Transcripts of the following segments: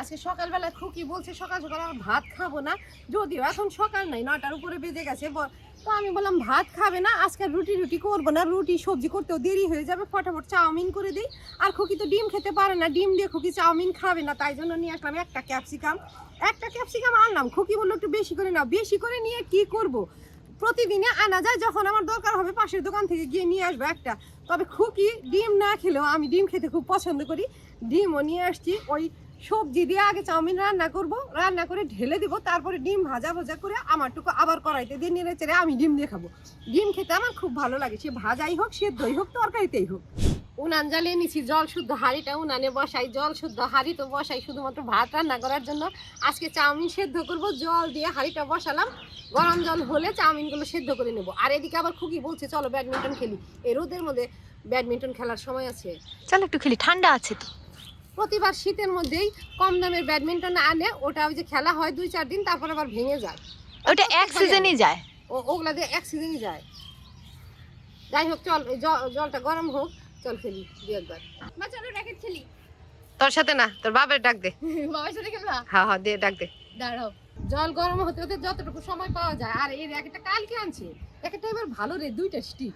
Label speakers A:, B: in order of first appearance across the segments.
A: আজকে সকালবেলা খুকি বলছে সকাল সকাল আর ভাত খাবো না, যদিও এখন সকাল নাই, 9টার উপরে বেজে গেছে। তো আমি বললাম ভাত খাবে না, আজকে রুটি করবো না, রুটি সবজি করতেও দেরি হয়ে যাবে, ফটাফট চাউমিন করে দিই। আর খুকি তো ডিম খেতে পারে না, ডিম দিয়ে খুকি চাউমিন খাবে না, তাই জন্য নিয়ে আসলাম একটা ক্যাপসিকাম আনলাম। খুকি বললো একটু বেশি করে নাও, বেশি করে নিয়ে কি করব, প্রতিদিনে আনা যায়, যখন আমার দরকার হবে পাশের দোকান থেকে গিয়ে নিয়ে আসবো একটা। তবে খুকি ডিম না খেলেও আমি ডিম খেতে খুব পছন্দ করি, ডিমও নিয়ে আসছি। ওই সবজি দিয়ে আগে চাউমিন রান্না করব, রান্না করে ঢেলে দিব, তারপরে ডিম ভাজা করে আমারটুকু আবার কড়াইতে দিয়ে নেড়ে চেড়ে আমি ডিম দিয়ে খাবো। ডিম খেতে আমার খুব ভালো লাগে, সে ভাজাই হোক, সেদ্ধই হোক, তরকারিতেই হোক। উনান জ্বালিয়ে নিছি, জল শুদ্ধ হাঁড়িটা উনানে বসাই, জল শুদ্ধ হাঁড়ি তো বসাই শুধুমাত্র ভাত রান্না করার জন্য। আজকে চাউমিন সেদ্ধ করব, জল দিয়ে হাঁড়িটা বসালাম, গরম জল হলে চাউমিনগুলো সেদ্ধ করে নেব। আর এদিকে আবার খুকি বলছে চলো ব্যাডমিন্টন খেলি, এই রোদের মধ্যে ব্যাডমিন্টন খেলার সময় আছে,
B: চল একটু খেলি, ঠান্ডা আছে তো।
A: প্রতিবার শীতের মধ্যেই কম দামের ব্যাডমিন্টন আনে, ওটা ওই যে খেলা হয় 2-4 দিন, তারপর আবার ভেঙে যায়।
B: ওটা এক সিজনই যায়,
A: ওগুলা দিয়ে এক সিজনই যায়। যাই হোক, চল জলটা গরম হোক, চল খেলি দু একবার। মা চলো র্যাকেট খেলি। তোর সাথে না, তোর বাবার ডাক দে। বাবার সাথে খেলবা? হ্যাঁ দে, ডাক দে। দাঁড়াও, জল গরম হতে হতে যতটুকু সময় পাওয়া যায়। আর এই র্যাকেটটা কালকে আনছে, র্যাকেটটা এবার ভালো রে, 2টা স্টিক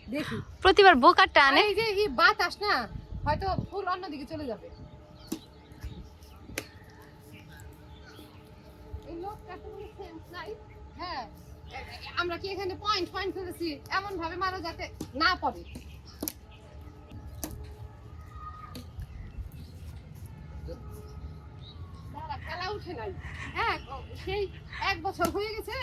A: দেখি।
B: প্রতিবার বোকারটা আনে।
A: এই যে এই বাতাস না, হয়তো ফুল অন্যদিকে চলে যাবে। হ্যাঁ, আমরা কি এখানে পয়েন্ট করেছি এমন ভাবে মারো যাতে না পড়ে। খেলা উঠে নাই, হ্যাঁ সেই 1 বছর হয়ে গেছে।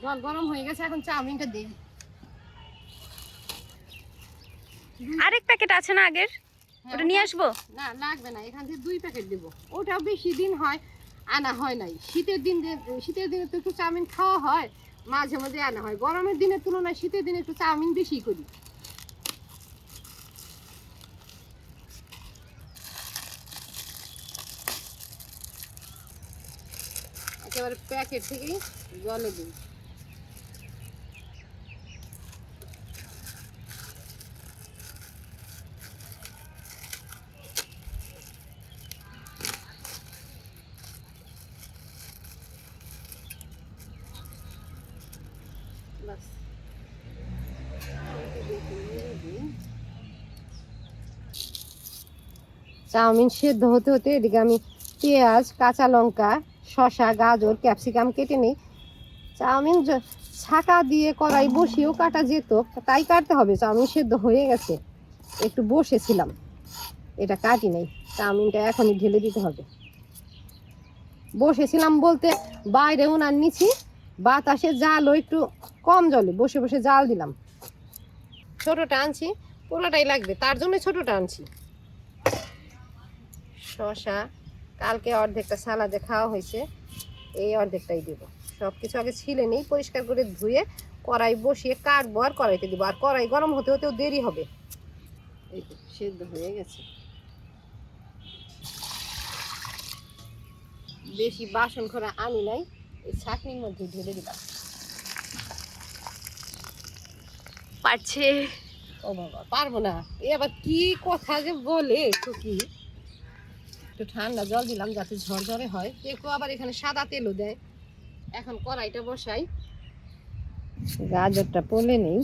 A: জল গরম হয়ে গেছে, এখন চাউমিনটা দিই।
B: আরেক প্যাকেট আছে না আগের, ওটা নিয়ে আসবো?
A: না লাগবে না, এখান থেকে 2 প্যাকেট দেবো। ওটা বেশি দিন হয় আনা হয় নাই, শীতের দিনে তো একটু চাউমিন খাওয়া হয়, মাঝে মাঝে আনা হয়। গরমের দিনের তুলনায় শীতের দিনে একটু চাউমিন বেশি করি। একেবারে প্যাকেট থেকেই জলে দিই। চাউমিন সেদ্ধ হতে হতে এদিকে আমি পেঁয়াজ, কাঁচা লঙ্কা, শসা, গাজর, ক্যাপসিকাম কেটে নিই। চাউমিন ছাকা দিয়ে কড়াই বসিয়েও কাটা যেত, তাই কাটতে হবে। চাউমিন সেদ্ধ হয়ে গেছে, একটু বসেছিলাম, এটা কাটি নাই। চাউমিনটা এখনই ঢেলে দিতে হবে। বসেছিলাম বলতে বাইরে উনান নিছি, বাতাসে জালও একটু কম জলে, বসে বসে জাল দিলাম। ছোটটা আনছি, পোলাটাই লাগবে, তার জন্য ছোটটা আনছি। শসা কালকে অর্ধেকটা সালাদে খাওয়া হয়েছে, এই অর্ধেকটাই দেবো। সব কিছু আগে ছিলে নেই, পরিষ্কার করে ধুয়ে কড়াই বসিয়ে কাটবো আর কড়াইতে দেবো। আর কড়াই গরম হতে হতেও দেরি হবে। এই তো সেদ্ধ হয়ে গেছে, বেশি বাসন করে আনি নাই, এই ছাঁকনির মধ্যে ঢেলে দিলাম।
B: পারছে?
A: ও বাবা, পারবো না, এ আবার কি কথা যে বলে খুকি। একটু ঠান্ডা জল দিলাম যাতে ঝরঝরে হয়, কেউ আবার এখানে সাদা তেলও দেয়। এখন কড়াইটা বসাই, গাজরটা পলে নেই।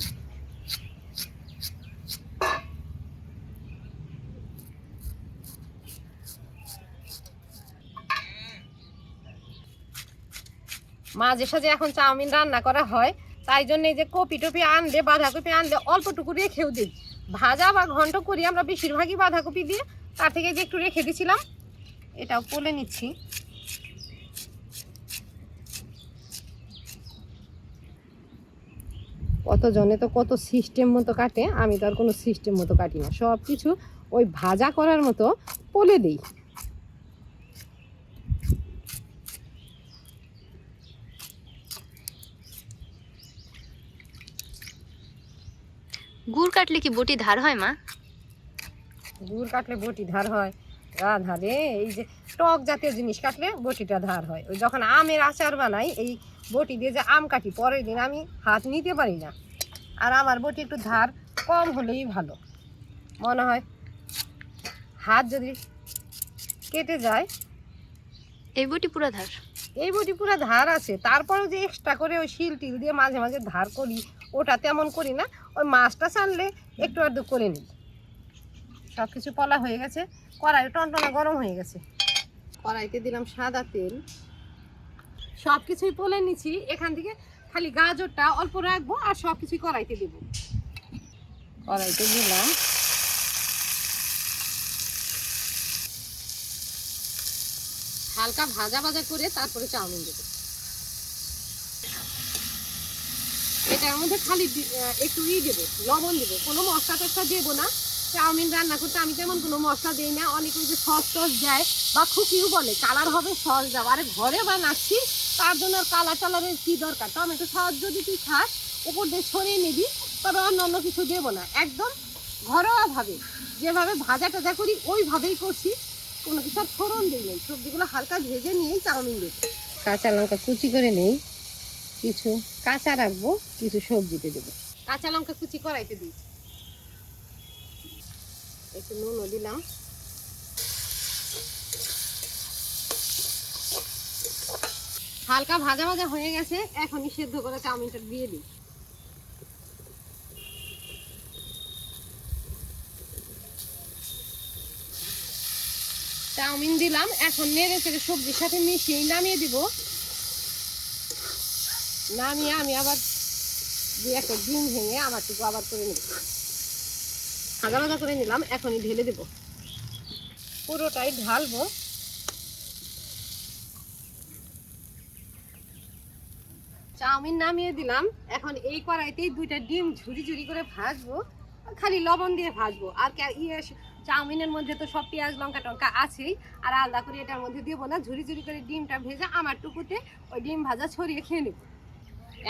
A: মাঝে সাঝে এখন চাউমিন রান্না করা হয়, তাই জন্য এই যে কপি টপি আনলে, বাঁধাকপি আনলে অল্পটুকু রেখেও দিই। ভাজা বা ঘন্ট করি আমরা বেশিরভাগই বাঁধাকপি দিয়ে, তার থেকে যে একটু রেখে দিয়েছিলাম। এটাও পলে নিচ্ছি। কতজনে তো কত সিস্টেম মতো কাটে, আমি তো আর কোনো সিস্টেম মতো কাটি না, সব কিছু ওই ভাজা করার মতো পলে দিই।
B: গুড় কাটলে কি বটি ধার হয় মা?
A: গুড় কাটলে বটি ধার হয়, ধারে এই যে টক জাতীয় জিনিস কাটলে বটিটা ধার হয়। ওই যখন আমের আচার বানাই এই বটি দিয়ে যে আম কাটি, পরের দিন আমি হাত নিতে পারি না। আর আমার বটি একটু ধার কম হলেই ভালো মনে হয়, হাত যদি কেটে যায়।
B: এই বটি পুরো ধার?
A: এই বটি পুরো ধার আছে, তারপরেও যে এক্সট্রা করে ওই শিল টিল দিয়ে মাঝে মাঝে ধার করি, ওটা তেমন করি না। ওই মাছটা ছানলে একটু আধটু করে নিই। সব কিছু পলা হয়ে গেছে, কড়াই টনটনা গরম হয়ে গেছে। কড়াইতে দিলাম সাদা তেল, সব কিছুই পলে নিচ্ছি। এখান থেকে খালি গাজরটা অল্প রাখবো আর সব কিছুই কড়াইতে দেব। কড়াইতে দিলাম হালকা ভাজা ভাজা করে, তারপরে চাউমিন দেবো। এটার মধ্যে খালি একটু দেবো, লবণ দেবো, কোনো মশলা টসলা দেবো না। চাউমিন রান্না করতে আমি তেমন কোনো মশলা দিই না। অনেকে যে সস টস দেয় বা খুকিও বলে কালার হবে সস দেওয়া, আরে ঘরে বানাচ্ছি তার জন্য আর কালার টালারের কী দরকার? টমেটো সস যদি তুই খাস উপর দিয়ে ছড়িয়ে নিবি, তবে অন্য কিছু দেবো না। একদম ঘরোয়াভাবে যেভাবে ভাজা টাজা করি ওইভাবেই করছি, কোনো কিছু আর ফোড়ন দিই নেই। সবজিগুলো হালকা ভেজে নিয়েই চাউমিন দেবো। কাঁচা লঙ্কা কুচি করে নেই, কিছু কাঁচা রাখবো, কিছু সবজিতে দেবো। কাঁচা লঙ্কা কুচি কড়াইতে দিই, একটু নুনও দিলাম। হালকা ভাজা ভাজা হয়ে গেছে, এখনই সেদ্ধ করে চাউমিনটা দিয়ে দিই। চাউমিন দিলাম, এখন নেড়ে চেড়ে সবজির সাথে মিশিয়ে নামিয়ে দিব। নামিয়ে আমি আবার দুই একটা ডিম ভেঙে আমারটুকু আবার করে নেব। ভাজা ভাজা করে নিলাম, এখনই ঢেলে দেব। পুরোটাই ঢালবো। চাউমিন নামিয়ে দিলাম, এখন এই কড়াইতেই দুইটা ডিম ঝুরি ঝুরি করে ভাজবো, খালি লবণ দিয়ে ভাজবো। আর চাউমিনের মধ্যে তো সব পেঁয়াজ লঙ্কা টঙ্কা আছেই, আর আলাদা করে এটার মধ্যে দেবো না। ঝুরি ঝুরি করে ডিমটা ভেজে আমার টুকুতে ওই ডিম ভাজা ছড়িয়ে খেয়ে নেব।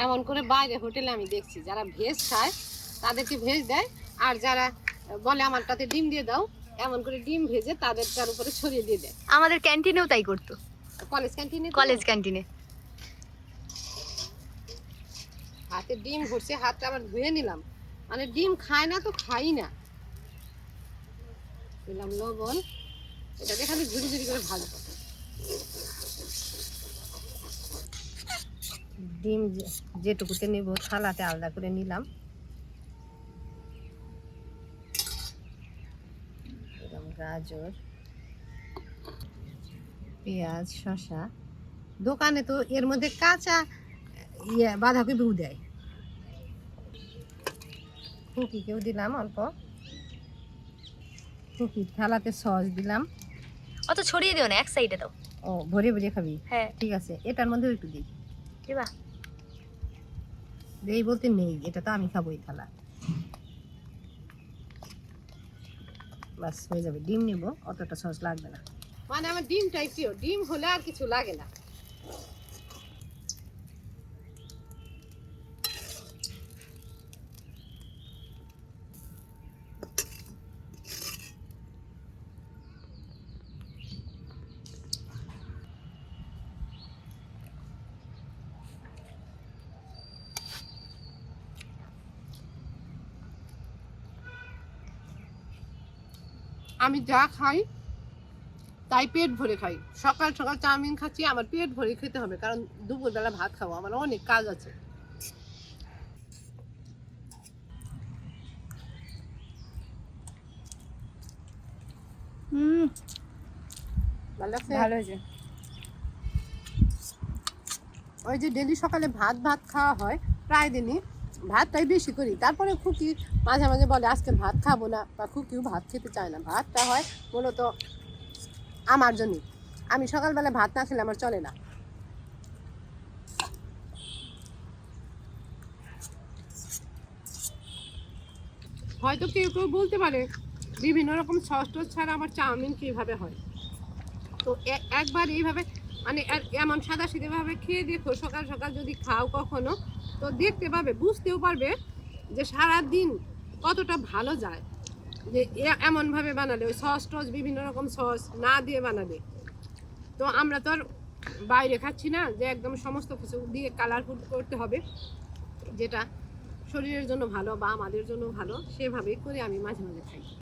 A: এমন করে বাইরে হোটেলে আমি দেখছি যারা ভেজ খায় তাদেরকে ভেজ দেয়, আর যারা বলে আমারটাতে ডিম দিয়ে দাও, এমন করে ডিম ভেজে তার উপরে ছড়িয়ে দিয়ে দেয়।
B: আমাদের ক্যান্টিনেও তাই করতো,
A: কলেজ ক্যান্টিনে।
B: কলেজ ক্যান্টিনে
A: হাতে ডিম ভরছে, হাতটা আবার ধুয়ে নিলাম। মানে ডিম খায় না তো খাই না। দিলাম লবণ, এটাকে খালি ঝুরি ঝুরি করে ভাজবো। ডিম যেটুকুতে নেব থালাতে আলাদা করে নিলাম। দিলাম গাজর, পেঁয়াজ, শসা। দোকানে তো এর মধ্যে কাঁচা বাঁধাকপিও দেয়। ফুকিকেও দিলাম অল্প, ফুকির থালাতে সস দিলাম।
B: অত ছড়িয়ে দিও না, এক সাইডে দাও।
A: ও ভরে ভরে খাবি?
B: হ্যাঁ
A: ঠিক আছে, এটার মধ্যেও একটু দিই।
B: দিবা?
A: এই বলতে নেই, এটা তো আমি খাবো এই থালা। বাস হয়ে যাবে। ডিম নেব, অতটা সস লাগবে না। মানে আমার ডিমটাই প্রিয়, ডিম হলে আর কিছু লাগে না। আমি যা খাই তাই পেট ভরে খাই। সকাল সকাল চাউমিন খাচ্ছি, আমার পেট ভরে খেতে হবে, কারণ দুপুরবেলা ভাত খাবো, আমার অনেক কাজ আছে।
B: ভালো হয়েছে।
A: ওই যে ডেলি সকালে ভাত খাওয়া হয়, প্রায় দিনই ভাতটাই বেশি করি। তারপরে খুকি মাঝে মাঝে বলে আজকে ভাত খাবো না, বা খুকিও ভাত খেতে চায় না। ভাতটা হয় মূলত আমার জন্য। আমি সকালবেলা ভাত না খেলে আমার চলে না। হয়তো কেউ কেউ বলতে পারে বিভিন্ন রকম সস টস ছাড়া আমার চাউমিন কীভাবে হয়। তো একবার এইভাবে মানে এমন সাদাসিধেভাবে খেয়ে দেখো, সকাল সকাল যদি খাও কখনো, তো দেখতে পাবে, বুঝতেও পারবে যে সারাদিন কতটা ভালো যায়। যে এমনভাবে বানালে ওই সস টস বিভিন্ন রকম সস না দিয়ে বানালে। তো আমরা তো আর বাইরে খাচ্ছি না যে একদম সমস্ত কিছু দিয়ে কালারফুল করতে হবে, যেটা শরীরের জন্য ভালো বা আমাদের জন্য ভালো, সেভাবেই করে আমি মাঝে মাঝে খাই।